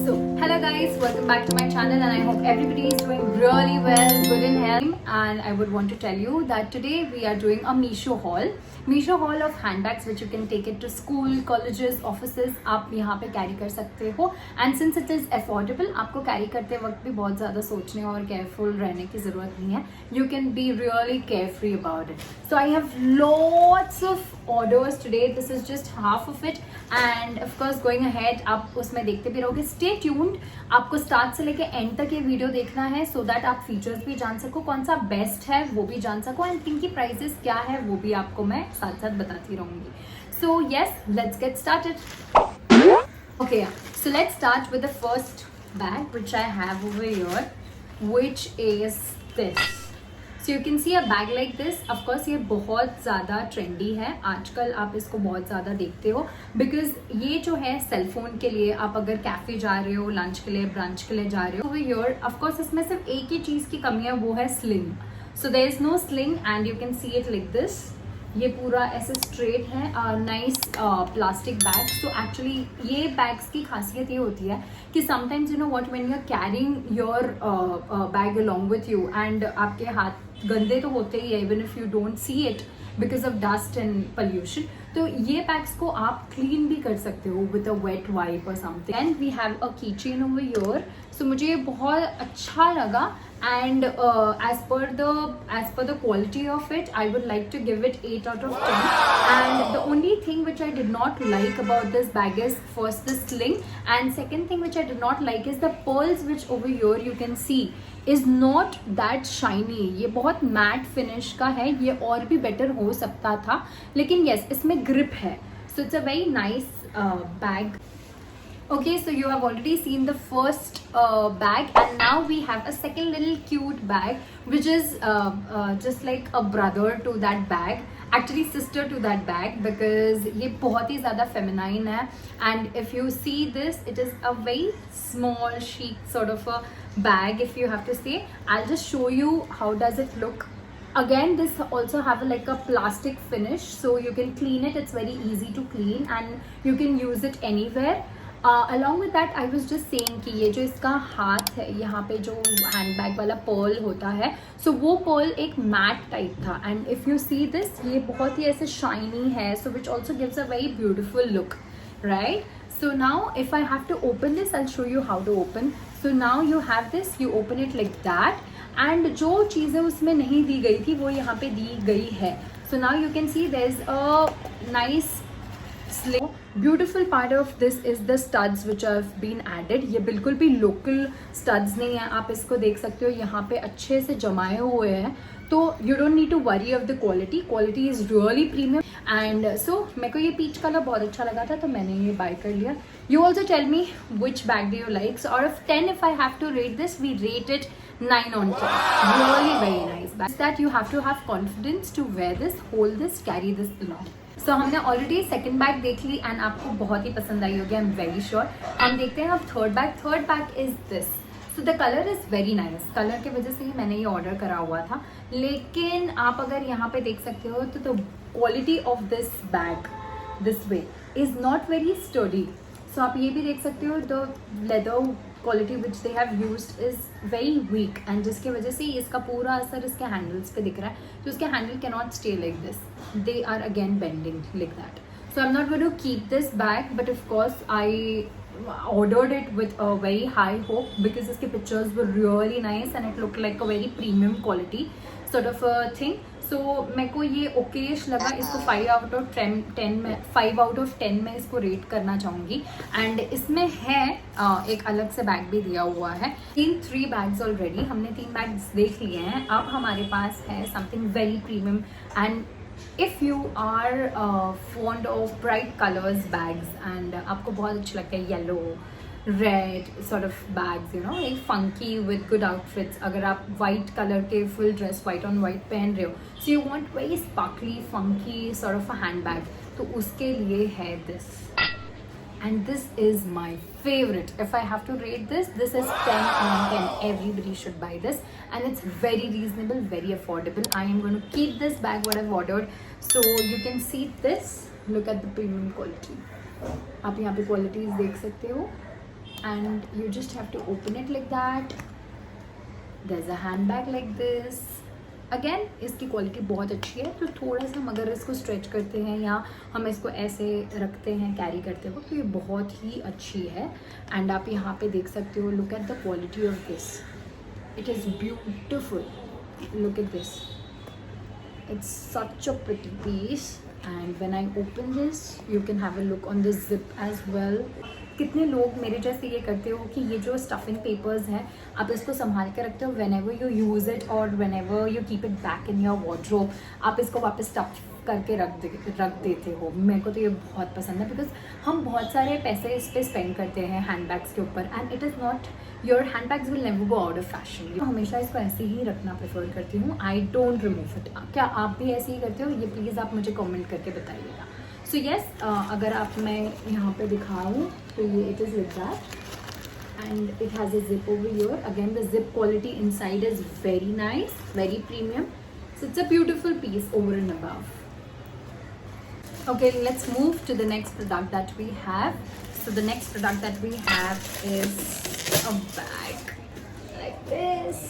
Hello guys, welcome back to my channel and I hope everybody is doing really well, good in health. And I would want to tell you that today we are doing a Meesho haul of handbags which you can take it to school, colleges, offices. आप यहाँ पे carry कर सकते हो and since it is affordable, आपको carry करते वक्त भी बहुत ज़्यादा सोचने और careful रहने की ज़रूरत नहीं है. You can be really carefree about it. So I have lots of orders today. This is just half of it and of course going ahead आप उसमें देखते भी रहोगे. Stay tuned. आपको स्टार्ट से लेके एंड तक ये वीडियो देखना है सो दैट आप फीचर्स भी जान सको, कौन सा बेस्ट है वो भी जान सको एंड इनकी प्राइसेस क्या है वो भी आपको मैं साथ साथ बताती रहूंगी. So yes, let's get started. Okay, so let's start with the first bag which I have over here, which is this. So you can C a bag like this. Of course ये बहुत ज़्यादा ट्रेंडी है, आजकल आप इसको बहुत ज़्यादा देखते हो बिकॉज ये जो है सेलफोन के लिए, आप अगर कैफे जा रहे हो, लंच के लिए, ब्रंच के लिए जा रहे हो, योर ऑफकोर्स इसमें सिर्फ एक ही चीज़ की कमी है, वो है sling. So there is no sling and you can see it like this. ये पूरा ऐसे स्ट्रेट है, nice plastic bag. So actually ये बैग्स की खासियत ये होती है कि sometimes you know what, when you are carrying your bag along with you and आपके हाथ गंदे तो होते ही है even if you don't see it because of dust and pollution. तो ये बैग्स को आप क्लीन भी कर सकते हो विद अ वेट वाइप और something. And we have a key chain over here. सो मुझे ये बहुत अच्छा लगा and as per the quality of it, I would like to give it 8 out of 10. And the only thing which I did not like about this bag is first the sling, and second thing which I did not like is the pearls which over here you can see is not that shiny. ये बहुत matte finish का है, ये और भी better हो सकता था, लेकिन yes इसमें grip है. So it's a very nice bag. Okay, so you have already seen the first bag and now we have a second little cute bag which is just like a brother to that bag, actually sister to that bag, because ये बहुत ही ज़्यादा feminine है. And if you see this, it is a very small chic sort of a bag if you have to say. I'll just show you how does it look. Again, this also have like a plastic finish, so you can clean it. It's very easy to clean and you can use it anywhere. Along with that, I was just saying कि ये जो इसका हाथ है, यहाँ पे जो handbag वाला पर्ल होता है, सो वो पर्ल एक मैट टाइप था and if you see this, ये बहुत ही ऐसे शाइनी है, so which also gives a very beautiful look, right. So now if I have to open this, I'll show you how to open. So now you have this, you open it like that and जो चीज़ें उसमें नहीं दी गई थी वो यहाँ पे दी गई है. So now you can see there's a nice sling. Beautiful part of this is the studs which have been added. ये बिल्कुल भी local studs नहीं है, आप इसको देख सकते हो यहाँ पे अच्छे से जमाए हुए हैं, तो you don't need to worry of the quality. Quality is really premium. And so मेरे को ये peach color बहुत अच्छा लगा था तो मैंने ये buy कर लिया. You also tell me which bag do you like. So out of 10 if I have to rate this, we rate it 9 on 10. Really very nice bag. That you have to have confidence to wear this, hold this, carry this along. सो हमने already second bag देख ली and आपको बहुत ही पसंद आई होगी, I am very sure. हम देखते हैं अब third bag. Third bag is this. So the colour is very nice. Colour की वजह से ही मैंने ये ऑर्डर करा हुआ था, लेकिन आप अगर यहाँ पे देख सकते हो तो the quality of this bag this way is not very sturdy. सो आप ये भी देख सकते हो the leather quality which they have used is very weak and जिसकी वजह से इसका पूरा असर इसके हैंडल्स पे दिख रहा है. तो इसके handle can not stay like this, they are again bending like that. So I'm not going to keep this bag, but of course I ordered it with a very high hope because its pictures were really nice and it looked like a very premium quality sort of a thing. So मेरे को ये ओकेश लगा. इसको 5 out of 10 में इसको rate करना चाहूँगी. And इसमें है एक अलग से बैग भी दिया हुआ है. 3 बैग्स ऑलरेडी हमने 3 बैग्स देख लिए हैं. अब हमारे पास है something very premium and if you are fond of bright colors bags and आपको बहुत अच्छा लगता है yellow red sort of bags, you know, एक funky with good outfits. अगर आप white color के full dress white on white पहन रहे हो, so you want very sparkly funky sort of a handbag, तो उसके लिए है this. And this is my favorite. If I have to rate this, this is 10 on 10. Everybody should buy this and it's very reasonable, very affordable. I am going to keep this bag what I've ordered. So you can see this. Look at the premium quality. आप यहाँ पे qualities देख सकते हो. and you just have to open it like that. There's a handbag like this. Again इसकी quality बहुत अच्छी है, तो थोड़ा सा हम अगर इसको स्ट्रेच करते हैं या हम इसको ऐसे रखते हैं कैरी करते हो तो ये बहुत ही अच्छी है. एंड आप यहाँ पे देख सकते हो, look at the quality of this, it is beautiful. Look at this, it's such a pretty piece. And when I open this you can have a look on the zip as well. कितने लोग मेरे जैसे ये करते हो कि ये जो स्टफिंग पेपर्स हैं आप इसको संभाल के रखते हो, whenever you use it or whenever you keep it back in your wardrobe, आप इसको वापस स्टफ करके रख देते हो. मेरे को तो ये बहुत पसंद है बिकॉज हम बहुत सारे पैसे इस पर स्पेंड करते हैं हैंडबैग्स के ऊपर, and it is not, your handbags will never go out of fashion. तो हमेशा इसको ऐसे ही रखना प्रेफर करती हूँ. I don't remove it. क्या आप भी ऐसे ही करते हो? ये प्लीज़ आप मुझे कमेंट करके बताइएगा. सो येस, अगर आप मैं यहाँ पे दिखाऊँ तो ये it is like that and it has a zip over here. Again the zip quality inside is very nice, very premium. So it's a beautiful peace over and above. Okay, let's move to the next product that we have. So the next product that we have is a bag like this.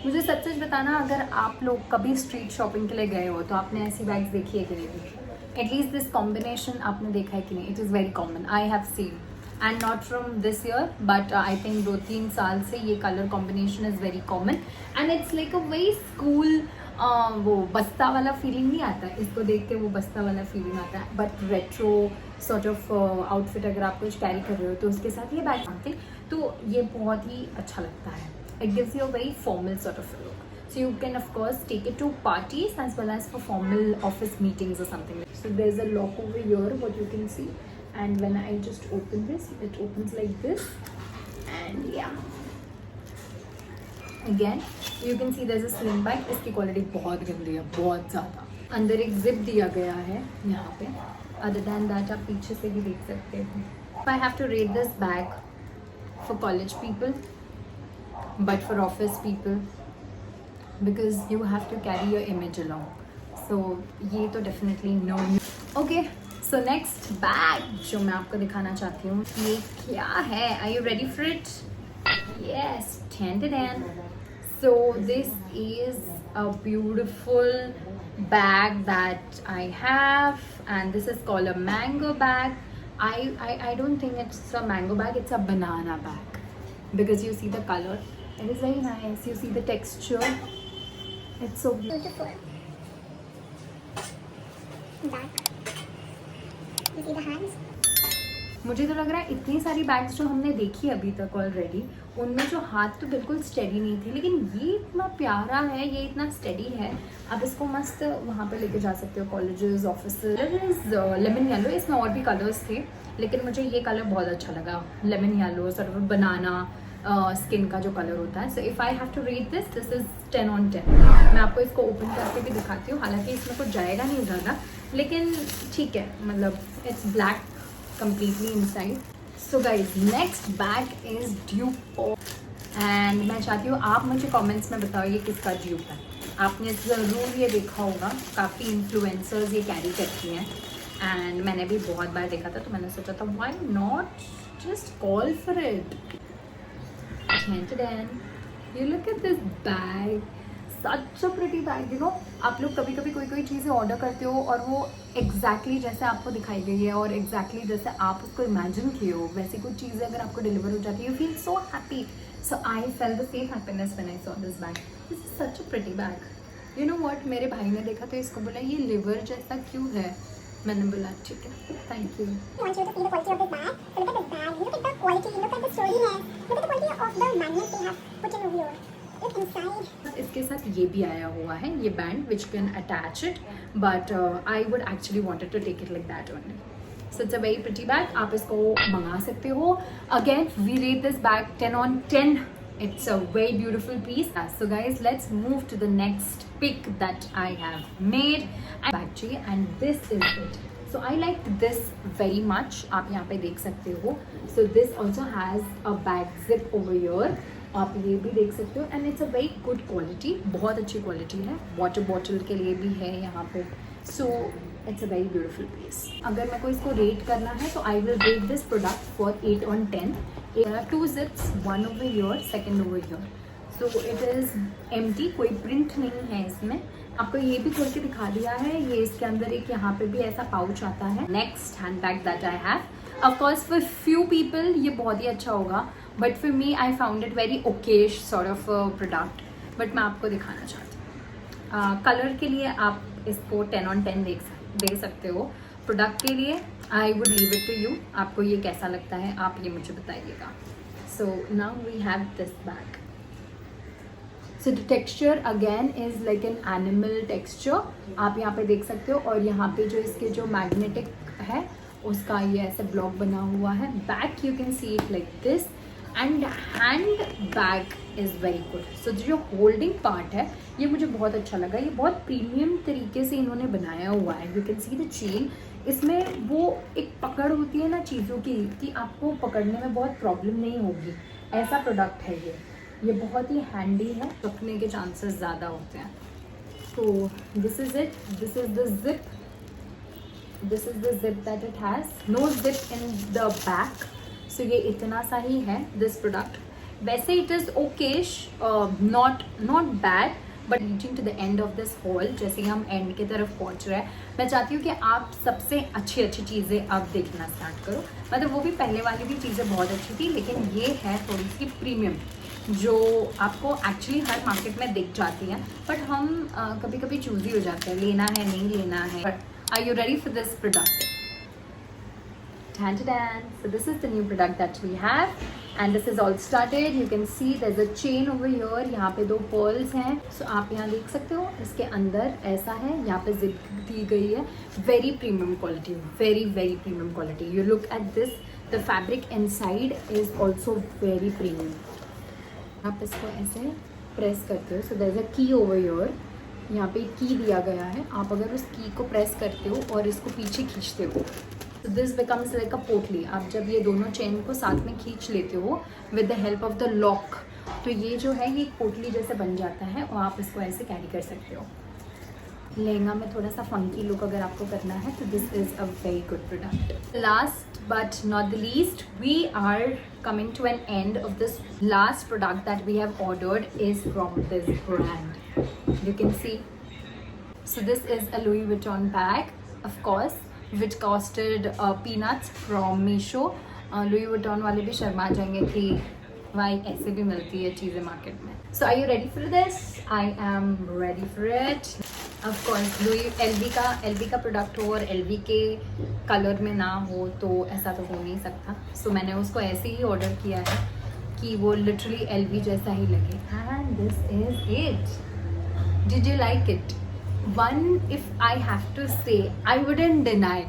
मुझे सच सच बताना, अगर आप लोग कभी street shopping के लिए गए हो तो आपने ऐसी बैग्स देखी है कि नहीं? एटलीस्ट दिस कॉम्बिनेशन आपने देखा है कि नहीं? It is very common, I have seen, and not from this year but I think 2-3 साल से ये colour combination is very common and it's like a very school, वो बस्ता वाला फीलिंग नहीं आता है. इसको देख के वो बस्ता वाला फीलिंग आता है, but retro sort of outfit अगर आप कुछ कैरी कर रहे हो तो उसके साथ ये बैग आते तो ये बहुत ही अच्छा लगता है. It gives you a very formal sort of look. So you can of course take it to parties as well as for formal office meetings or something. So there's a lock over here, what you can see, and when I just open this, it opens like this, and yeah. Again, you can see there's a sling bag. इसकी quality बहुत गंदी है, बहुत ज़्यादा. अंदर एक zip दिया गया है यहाँ पे. Other than that आप पीछे से भी देख सकते हो. I have to rate this bag for college people, but for office people, because you have to carry your image along. So ये तो definitely no. Okay, so next bag जो मैं आपको दिखाना चाहती हूँ, ये क्या है? Are you ready for it? Yes, tan. So this is a beautiful bag that I have, and this is called a mango bag. I don't think it's a mango bag, it's a banana bag, because you see the color, it is very nice. You see the texture, it's so beautiful. Back. You see the hands? मुझे तो लग रहा है इतनी सारी bags जो हमने देखी अभी तक ऑलरेडी, उनमें जो हाथ तो बिल्कुल स्टेडी नहीं थे, लेकिन ये इतना प्यारा है, ये इतना स्टेडी है. आप इसको मस्त वहाँ पे लेके जा सकते हो, कॉलेजेस, ऑफिस. लेमन येलो, इसमें और भी कलर्स थे लेकिन मुझे ये कलर बहुत अच्छा लगा. Lemon yellow, sort of banana skin का जो कलर होता है. So if I have to rate this is 10 on 10. मैं आपको इसको ओपन करके भी दिखाती हूँ, हालांकि इसमें कुछ जाएगा नहीं ज़्यादा, लेकिन ठीक है, मतलब it's black completely inside. So guys, next bag is dupe, and मैं चाहती हूँ आप मुझे comments में बताओ ये किसका dupe है. आपने ज़रूर ये देखा होगा, काफ़ी influencers ये कैरी करती हैं, and मैंने भी बहुत बार देखा था, तो मैंने सोचा था why not just call for it. You look at this bag, such a pretty bag, you know. आप लोग कभी कभी कोई चीज़ें ऑर्डर करते हो और वो एग्जैक्टली जैसे आपको दिखाई गई है और एग्जैक्टली जैसे आप उसको इमेजिन किए हो वैसी कुछ चीज़ें अगर आपको डिलीवर हो जाती है, you feel so happy. So I felt the same happiness when I saw this bag. This is such a pretty bag. You know what, मेरे भाई ने देखा तो इसको बोला ये लिवर जैसा क्यों है. मैंने बोला ठीक है, thank you. I want you to see the quality of this bag. So look at this bag. Look at the quality. Look at the sturdiness. Look at the quality of the magnets they have put in over here. Look inside. इसके साथ ये भी आया हुआ है, ये band which can attach it, but I would actually wanted to take it like that only. So it's a very pretty bag. आप इसको मंगा सकते हो. Again we rate this bag 10 on 10. It's a very beautiful piece. So guys, let's move to the next pick that I have made. Actually, and this is it. So I liked this very much. आप यहाँ पे देख सकते हो. So this also has a back zip over here. आप ये भी देख सकते हो, and it's a very good quality, बहुत अच्छी क्वालिटी है. वाटर बॉटल के लिए भी है यहाँ पे. So it's a very beautiful piece. अगर मेरे को इसको रेट करना है तो I will rate this product for 8 on 10. 2 zips, 1 over here, 2nd over here. So it is empty, कोई प्रिंट नहीं है इसमें। आपको ये भी खोल के दिखा दिया है, ये इसके अंदर एक यहाँ पे भी ऐसा पाउच आता है। Next hand bag that I have, of course for few people ये बहुत ही अच्छा होगा, but for me I found it very Okesh sort of product, but मैं आपको दिखाना चाहती हूँ। कलर के लिए आप इसको 10 on 10 दे सकते हो। प्रोडक्ट के लिए I would leave it to you, आपको ये कैसा लगता है आप ये मुझे बताइएगा। So now we have this bag. So the texture again is like an animal texture, आप यहाँ पे देख सकते हो। और यहाँ पे जो इसके जो मैग्नेटिक है उसका ये ऐसे ब्लॉक बना हुआ है। Back you can see it like this, and handbag is very good. So जो होल्डिंग पार्ट है ये मुझे बहुत अच्छा लगा, ये बहुत प्रीमियम तरीके से इन्होंने बनाया हुआ है। You can see the chain, इसमें वो एक पकड़ होती है ना चीज़ों की, कि आपको पकड़ने में बहुत प्रॉब्लम नहीं होगी, ऐसा प्रोडक्ट है ये बहुत ही हैंडी है, रखने के चांसेस ज़्यादा होते हैं। तो this is it, this is the zip, this is the zip that it has, no zip in the back. So ये इतना सा ही है दिस प्रोडक्ट। वैसे it is okayish, not bad, but reaching to the end of this hall, जैसे कि हम and की तरफ पहुंच रहे हैं, मैं चाहती हूँ कि आप सबसे अच्छी चीज़ें अब देखना स्टार्ट करो। मतलब वो भी पहले वाली भी चीज़ें बहुत अच्छी थी, लेकिन ये है थोड़ी सी प्रीमियम, जो आपको एक्चुअली हर मार्केट में दिख जाती है, बट हम कभी कभी चूज़ी हो जाते हैं, लेना है नहीं लेना है। Are you ready for this product? So this is the new product that we have, and this is all started. You can see there's a chain over here. यहाँ पे 2 pearls हैं। So आप यहाँ देख सकते हो, इसके अंदर ऐसा है, यहाँ पे zip दी गई है। Very premium quality, very premium quality. You look at this, the fabric inside is also very premium. आप इसको ऐसे प्रेस करते हो, so there's a key over here. यहाँ पे की दिया गया है, आप अगर उस की को प्रेस करते हो और इसको पीछे खींचते हो, तो दिस बिकम्स लाइक अ पोटली। आप जब ये दोनों चेन को साथ में खींच लेते हो with the help of the lock, तो ये जो है ये पोटली जैसे बन जाता है और आप इसको ऐसे कैरी कर सकते हो। लहंगा में थोड़ा सा फंकी लुक अगर आपको करना है तो this is a very good product. Last but not the least, we are coming to an end of this last product that we have ordered is from this brand. You can see, so this is a Louis Vuitton bag, of course, which costed peanuts from Meesho. Louis Vuitton वाले भी शर्मा जाएंगे कि भाई ऐसे भी मिलती है चीज़ें मार्केट में। So are you ready for this? I am ready for it. Of course, LV का प्रोडक्ट हो और LV के कलर में ना हो तो ऐसा तो हो नहीं सकता। So मैंने उसको ऐसे ही ऑर्डर किया है कि वो लिटरली LV जैसा ही लगे। And this is it. Did you like it? One, if I have to say, I wouldn't deny.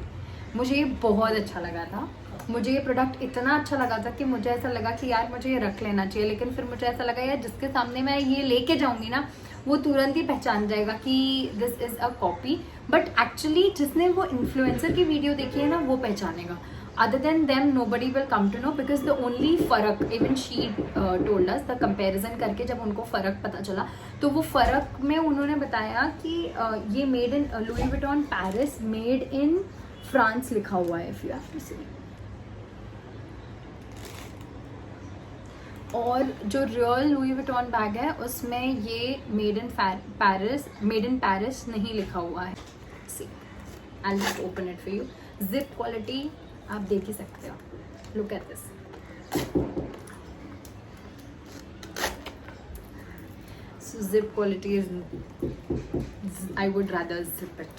मुझे ये बहुत अच्छा लगा था। मुझे ये प्रोडक्ट इतना अच्छा लगा था कि मुझे ऐसा लगा कि यार मुझे ये रख लेना चाहिए, लेकिन फिर मुझे ऐसा लगा यार जिसके सामने मैं ये लेके जाऊंगी ना वो तुरंत ही पहचान जाएगा कि this is a copy, but actually जिसने वो इन्फ्लुएंसर की वीडियो देखी है ना वो पहचानेगा। Other than them nobody will come to know, because the only फ़र्क, even she told us, the comparison करके जब उनको फ़र्क पता चला तो वो फ़र्क में उन्होंने बताया कि ये made in Louis Vuitton Paris, made in France लिखा हुआ है, इफ़ यू हैव टू सी। और जो रियल लुई विटॉन बैग है उसमें ये मेड इन पेरिस नहीं लिखा हुआ है। See, I will just open it for you. Zip quality आप देख ही सकते हो, look at this. So zip quality is, I would rather zip it.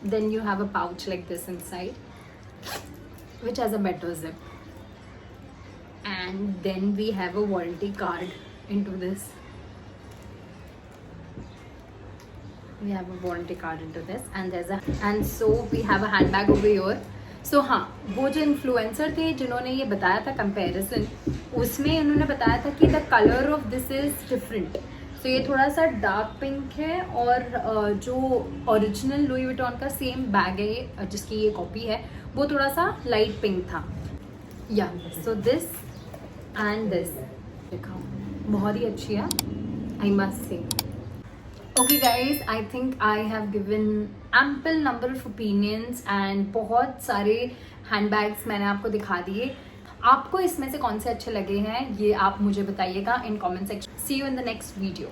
Then you have a pouch like this inside which has a better zip, and then we have a warranty card into this. We have a warranty card into this, and so we have a handbag over here. So हाँ, वो जो influencer थे जिन्होंने ये बताया था comparison, उसमें उन्होंने बताया था कि the colour of this is different. तो ये थोड़ा सा डार्क पिंक है, और जो ओरिजिनल लुई विटॉन का सेम बैग है जिसकी ये कॉपी है वो थोड़ा सा लाइट पिंक था। या सो दिस एंड दिस दिखाओ, बहुत ही अच्छी है, I must say. Okay guys, I think I have given ample number of opinions and बहुत सारे हैंडबैग्स मैंने आपको दिखा दिए. आपको इसमें से कौन से अच्छे लगे हैं ये आप मुझे बताइएगा in comment section. See you in the next video.